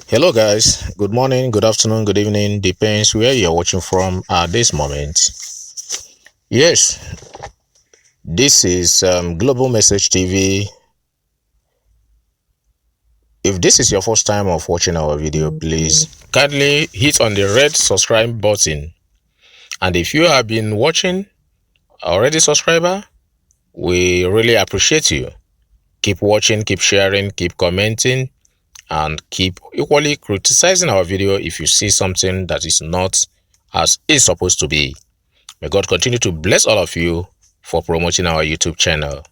Hello guys, good morning, good afternoon, good evening, depends where you're watching from at this moment. Yes, this is Global Message TV. If this is your first time of watching our video, please kindly hit on the red subscribe button. And if you have been watching already subscriber, we really appreciate you. Keep watching, keep sharing, keep commenting, and keep equally criticizing our video if you see something that is not as it's supposed to be. May God continue to bless all of you for promoting our YouTube channel.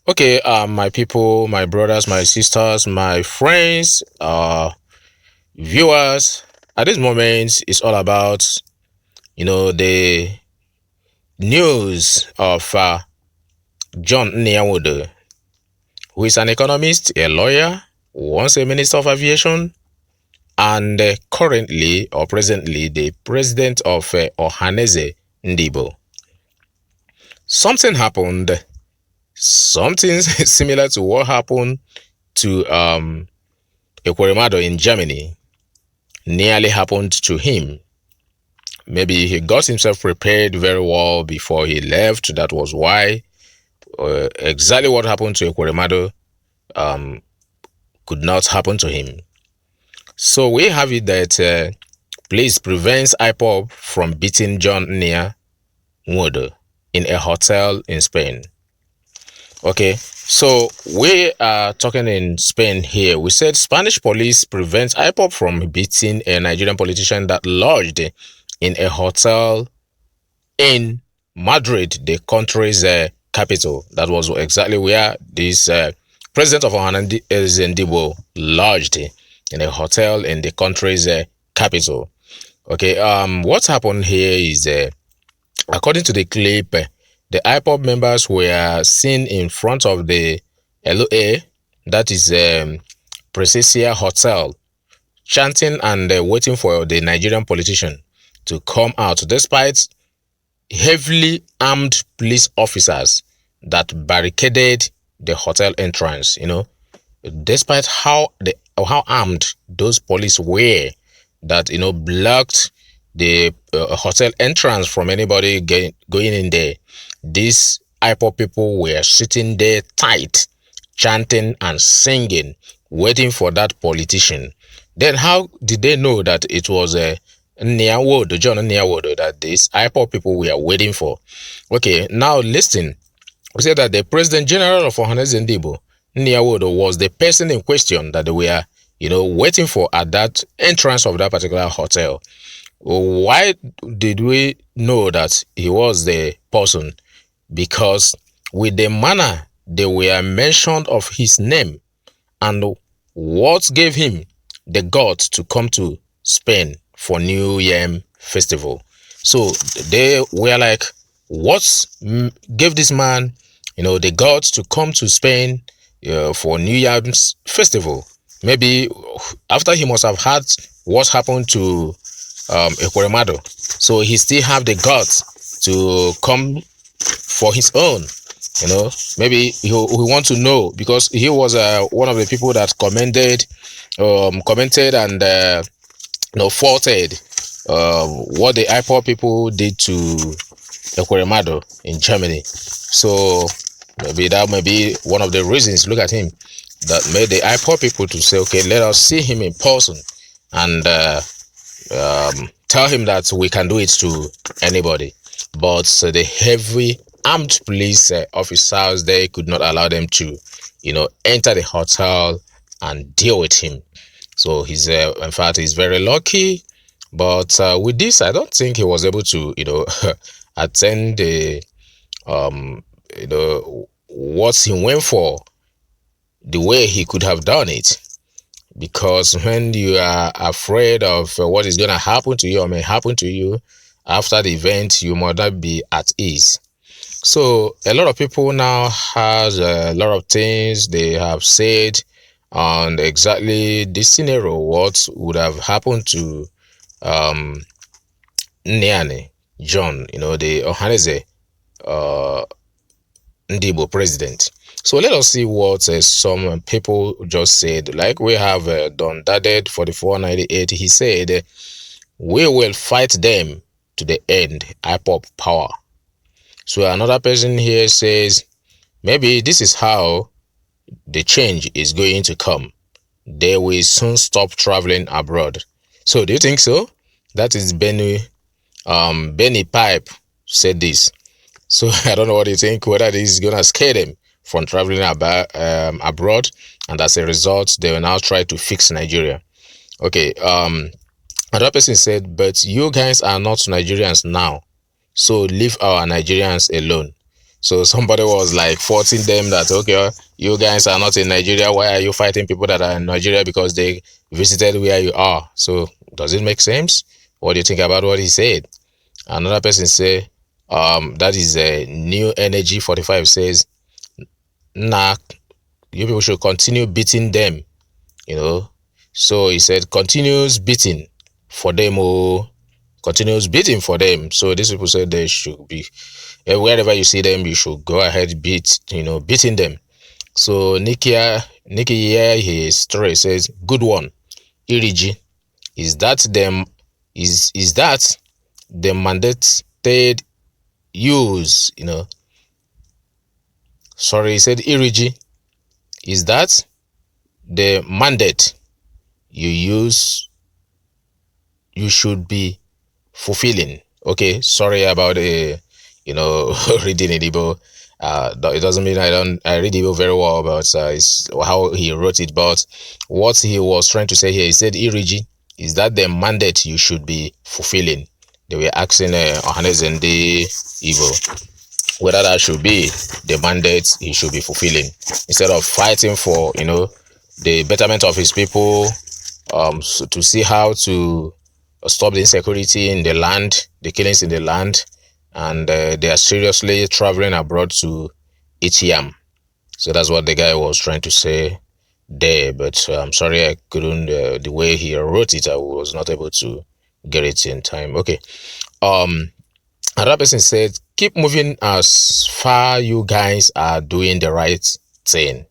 Okay, my people, my brothers, my sisters, my friends, viewers, at this moment, it's all about, the news of John NWODO, who is an economist, a lawyer, once a minister of aviation, and currently or presently the president of Ohaneze Ndibo. Something happened, something similar to what happened to Ekweremadu in Germany nearly happened to him. Maybe he got himself prepared very well before he left. That was why exactly what happened to Ekweremadu could not happen to him. So we have it that police prevents IPOB from beating John NWODO in a hotel in Spain. Okay, so we are talking in Spain here. We said Spanish police prevents IPOB from beating a Nigerian politician that lodged in a hotel in Madrid, the country's capital. That was exactly where this president of Ohaneze Ndibo lodged, in a hotel in the country's capital. Okay, what happened here is, according to the clip, the IPOB members were seen in front of the LOA, that is Presencia Hotel, chanting and waiting for the Nigerian politician to come out, despite heavily armed police officers that barricaded the hotel entrance. Despite how armed those police were, that blocked the hotel entrance from anybody going in there. These IPOB people were sitting there tight, chanting and singing, waiting for that politician. Then how did they know that it was John NNIA, that these IPOB people were waiting for? Okay, now listen. We said that the President General of Ohaneze Ndibo, NWODO, was the person in question that they were, waiting for at that entrance of that particular hotel. Why did we know that he was the person? Because with the manner they were mentioned of his name and what gave him the guts to come to Spain for New Yam Festival. So they were like, what gave this man, the guts to come to Spain for New Yam's Festival? Maybe after he must have had what happened to Ekweremadu, so he still have the guts to come for his own. Maybe he want to know, because he was one of the people that commented and faulted what the IPOB people did to Ekweremadu in Germany. So maybe that may be one of the reasons, look at him, that made the IPOB people to say, okay, let us see him in person and tell him that we can do it to anybody. But the heavy armed police officers, they could not allow them to enter the hotel and deal with him. So he's in fact, he's very lucky. But with this, I don't think he was able to attend the what he went for the way he could have done it. Because when you are afraid of what is going to happen to you or may happen to you after the event, you might not be at ease. So a lot of people now has a lot of things they have said on exactly this scenario, what would have happened to NNIA John, the Ohaneze Ndibo president. So let us see what some people just said. Like we have Don Daded 4498. He said, "We will fight them to the end. IPOB power." So another person here says, "Maybe this is how the change is going to come. They will soon stop traveling abroad." So do you think so? That is Benny Pipe said this. So I don't know what you think, whether this is gonna scare them from traveling abroad, and as a result, they will now try to fix Nigeria. Okay. Another person said, "But you guys are not Nigerians now, so leave our Nigerians alone." So somebody was like faulting them that, okay, you guys are not in Nigeria. Why are you fighting people that are in Nigeria because they visited where you are? So does it make sense? What do you think about what he said? Another person say, that is a New Energy 45 says, "Nah, you people should continue beating them, you know." So he said, "Continuous beating for them, oh, continuous beating for them." So these people said they should be, wherever you see them, you should go ahead beating them. So Nikki here, his story says, "Good one, Iriji. Is that them? Is that the mandated use? Sorry, he said, Iriji. Is that the mandate you use? You should be fulfilling." Okay, sorry about reading Igbo. It doesn't mean I read Igbo very well, but it's how he wrote it. But what he was trying to say here, he said, "Iriji, is that the mandate you should be fulfilling?" They were asking Ohanes and the Igbo whether that should be the mandate he should be fulfilling, instead of fighting for the betterment of his people, so to see how to stop the insecurity in the land, the killings in the land, and they are seriously traveling abroad to eat yam. So that's what the guy was trying to say there, but I'm sorry I couldn't, the way he wrote it, I was not able to get it in time. Okay. Another person said, "Keep moving as far you guys are doing the right thing."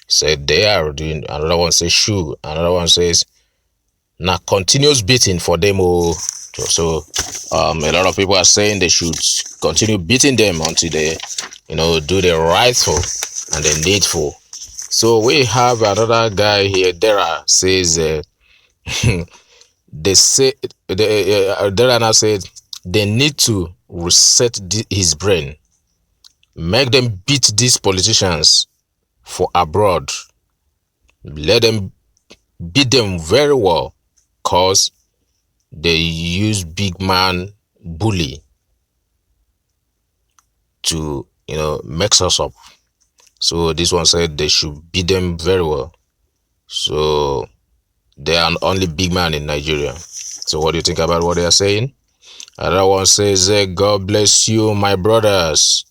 Said they are doing. Another one says, "Shoo." Another one says, "Now continuous beating for them." Oh, so a lot of people are saying they should continue beating them until they, do the rightful and the needful. So we have another guy here. Dera says, they say Dera now said they need to reset his brain, make them beat these politicians for abroad, let them beat them very well, cause they use big man bully to mix us up. So this one said they should beat them very well. So they are only big man in Nigeria. So what do you think about what they are saying? Another one says, "God bless you, my brothers.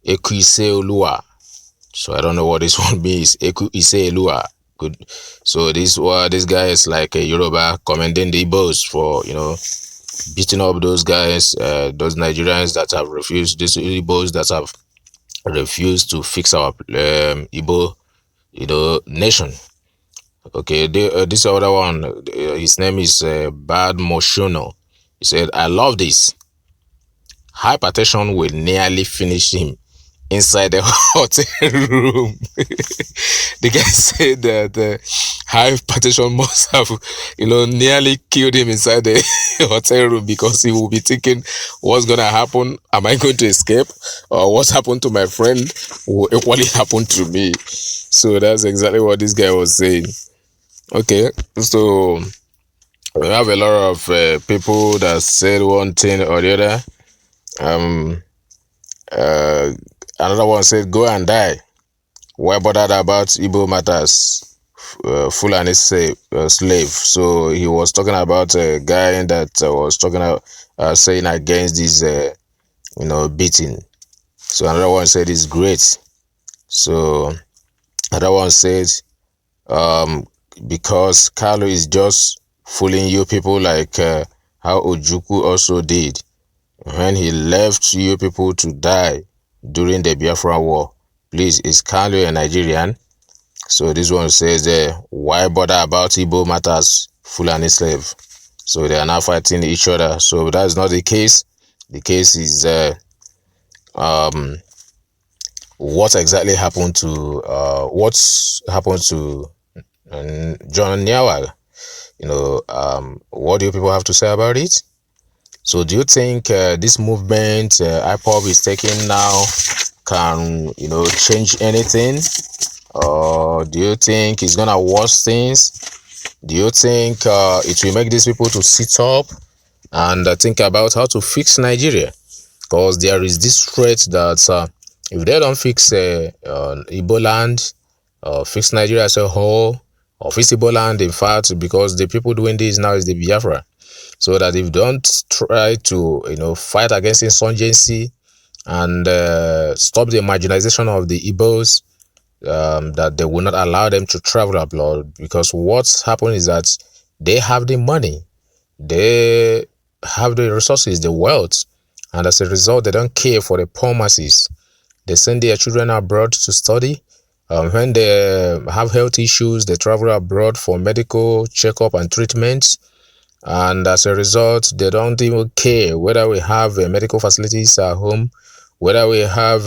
Eku ise Olua." So I don't know what this one means. Eku ise Olua. Good. So this guy is like a Yoruba commending the Igbos for beating up those guys, those Nigerians that have refused, these Igbos that have refused to fix our Igbo nation. Okay, this other one, his name is Bad Moshono. He said, "I love this. Hypertension will nearly finish him inside the hotel room." The guy said that hypertension must have, nearly killed him inside the hotel room, because he will be thinking, what's gonna happen? Am I going to escape? Or what happened to my friend will equally happen to me. So that's exactly what this guy was saying. Okay, so we have a lot of people that said one thing or the other. Another one said, "Go and die. Why bothered about Igbo matters? Fulani slave." So he was talking about a guy that was talking about saying against this beating. So another one said it's great. So another one said, because Carlo is just fooling you people, like how Ojukwu also did when he left you people to die during the Biafra war. Please, is Kanye a Nigerian? So this one says, why bother about Igbo matters, Fulani slave? So they are now fighting each other. So that is not the case. The case is um, what exactly happened to John Nyawa. What do you people have to say about it? So do you think this movement IPOB is taking now can change anything, or do you think it's gonna worse things? Do you think it will make these people to sit up and think about how to fix Nigeria? Because there is this threat that if they don't fix Igbo land, fix Nigeria as a whole, or fix Igbo land, in fact, because the people doing this now is the Biafra. So that if they don't try to fight against insurgency and stop the marginalization of the Igbos, that they will not allow them to travel abroad, because what's happened is that they have the money, they have the resources, the wealth, and as a result, they don't care for the poor masses. They send their children abroad to study. When they have health issues, they travel abroad for medical checkup and treatments. And as a result, they don't even care whether we have medical facilities at home, whether we have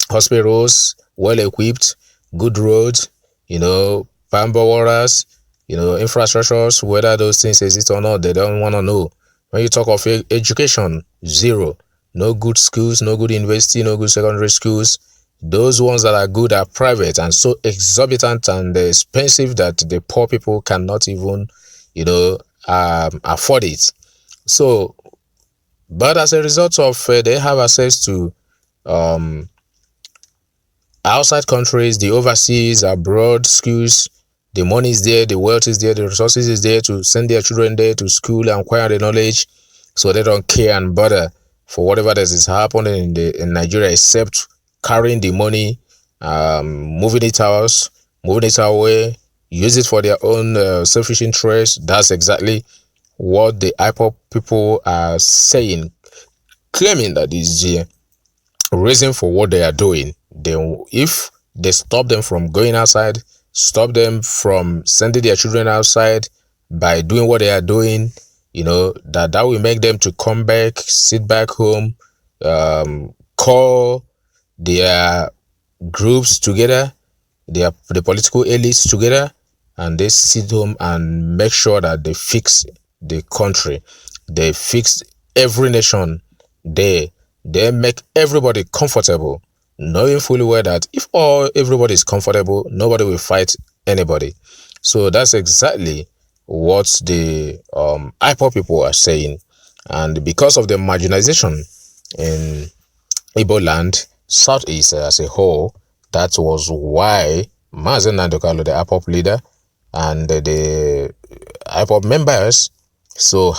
hospitals well equipped, good roads, pamper waters, infrastructures, whether those things exist or not. They don't want to know. When you talk of education, zero. No good schools, no good university, no good secondary schools. Those ones that are good are private and so exorbitant and expensive that the poor people cannot even afford it. So, but as a result of they have access to outside countries, the overseas, abroad schools, the money is there, the wealth is there, the resources is there to send their children there to school and acquire the knowledge. So they don't care and bother for whatever that is happening in Nigeria, except carrying the money, moving it out, moving it away, use it for their own selfish interest. That's exactly what the IPOB people are saying, claiming that is the reason for what they are doing. If they stop them from going outside, stop them from sending their children outside by doing what they are doing, that will make them to come back, sit back home, call their groups together, the political elites together, and they sit home and make sure that they fix the country, they fix every nation there, they make everybody comfortable, knowing fully well that if everybody is comfortable, nobody will fight anybody. So that's exactly what the IPOB people are saying. And because of the marginalization in Igbo land, Southeast as a whole, that was why Mazen Nandokalo, the IPOB leader, and the IPOB members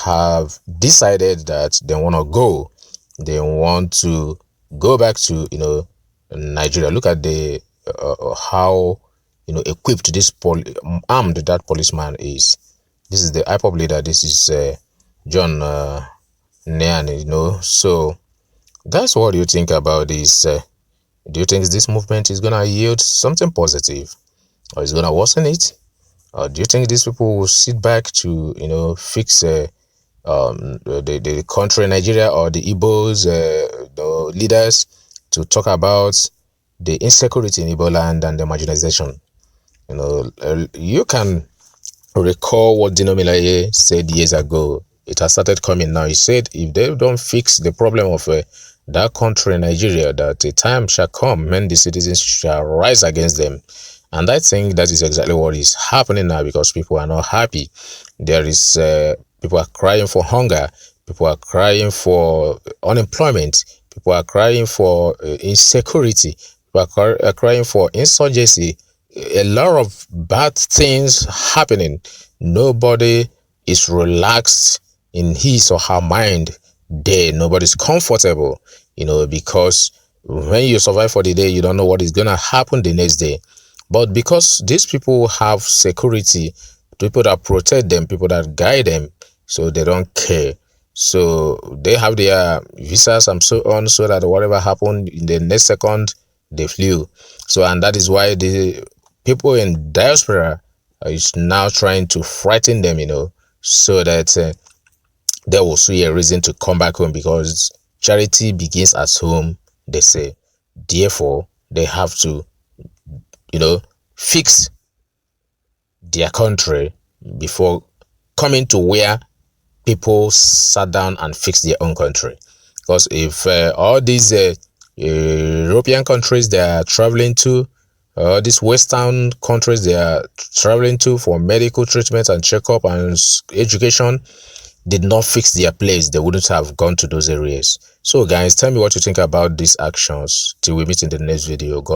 have decided that they want to go. They want to go back to Nigeria. Look at the how equipped this armed that policeman is. This is the IPOB leader. This is John Nyan. So that's what you think about this. Do you think this movement is gonna yield something positive, or is gonna worsen it? Or do you think these people will sit back to fix the country, Nigeria, or the Igbos, the leaders, to talk about the insecurity in Igbo land and the marginalization? You can recall what NNIA said years ago. It has started coming now. He said if they don't fix the problem of that country, Nigeria, that a time shall come when the citizens shall rise against them. And I think that is exactly what is happening now, because people are not happy. There is people are crying for hunger. People are crying for unemployment. People are crying for insecurity. People are crying for insurgency. A lot of bad things happening. Nobody is relaxed in his or her mind there. Nobody's comfortable, because when you survive for the day, you don't know what is going to happen the next day. But because these people have security, people that protect them, people that guide them, so they don't care. So they have their visas and so on, so that whatever happened in the next second, they flew. So, and that is why the people in diaspora is now trying to frighten them, so that they will see a reason to come back home, because charity begins at home, they say. Therefore, they have to, fix their country before coming to where people sat down and fixed their own country. Because if all these European countries they are traveling to, these Western countries they are traveling to for medical treatment and checkup and education, did not fix their place, they wouldn't have gone to those areas. So guys, tell me what you think about these actions. Till we meet in the next video.